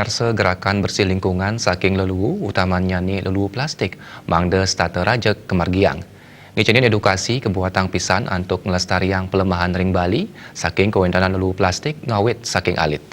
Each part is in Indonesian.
pemirsa gerakan bersih lingkungan saking leluhu, utamanya ni leluhu plastik, mangda starter raja kemargiang. Ngecenin edukasi kebuatan pisan untuk melestarian pelemahan ring Bali, saking kewendanan leluhu plastik ngawit saking alit.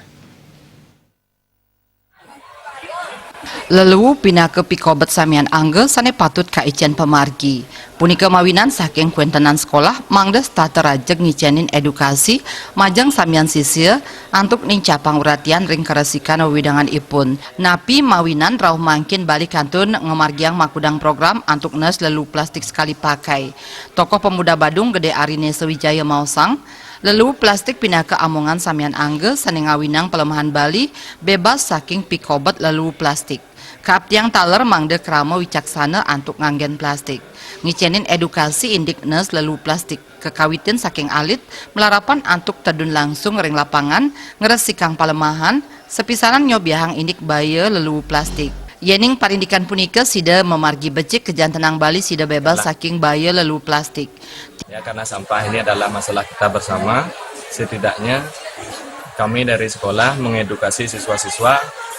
Leluhu pinaka pikobet samian angge sane patut kaician pemargi. Punika mawinan saking kuentenan sekolah mangda starter rajeg ngicenin edukasi majang samian sisir antuk ning capang uratian ring karesikan wewidangan ipun. Napi mawinan rauh mangkin balik kantun ngemargiang makudang program antuk nes leluhu plastik sekali pakai. Tokoh pemuda Badung Gede Arine Sewijaya Mausang leluhu plastik pinaka amongan samian angge sane ngawinang pelemahan Bali bebas saking pikobet leluhu plastik. Kaptiang taler mangde krama wicaksana antuk nganggen plastik. Ngicenin edukasi indiknes leluhu plastik kekawitin saking alit melarapan antuk tedun langsung ring lapangan ngeresikang palemahan sepisanan nyobiahang indik baya leluhu plastik. Yening parindikan punika sida memargi becik kejantenang Bali sida bebas saking baya leluhu plastik. Ya, karena sampah ini adalah masalah kita bersama, setidaknya kami dari sekolah mengedukasi siswa-siswa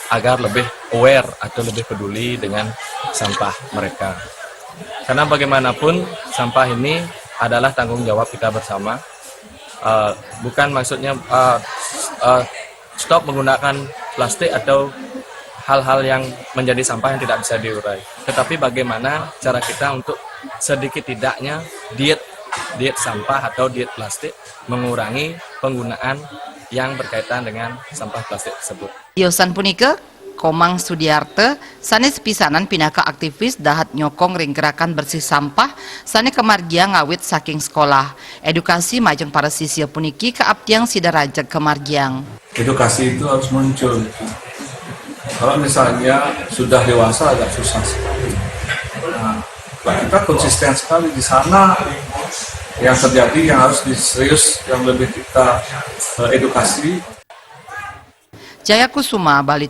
agar lebih aware atau lebih peduli dengan sampah mereka. Karena bagaimanapun sampah ini adalah tanggung jawab kita bersama. Bukan maksudnya stop menggunakan plastik atau hal-hal yang menjadi sampah yang tidak bisa diurai. Tetapi bagaimana cara kita untuk sedikit tidaknya diet sampah atau diet plastik, mengurangi penggunaan yang berkaitan dengan sampah plastik tersebut. Yosan punika Komang Sudiarte sanes pisanan pinaka aktivis dahat nyokong ring gerakan bersih sampah sane kemargiang ngawit saking sekolah. Edukasi majeng para siswa puniki keaptiang sida rajeg kemargiang. Edukasi itu harus muncul. Kalau misalnya sudah dewasa agak susah sekali. Nah, kita konsisten sekali di sana. Yang terjadi yang harus serius, yang lebih kita edukasi. Jaya Kusuma, Bali.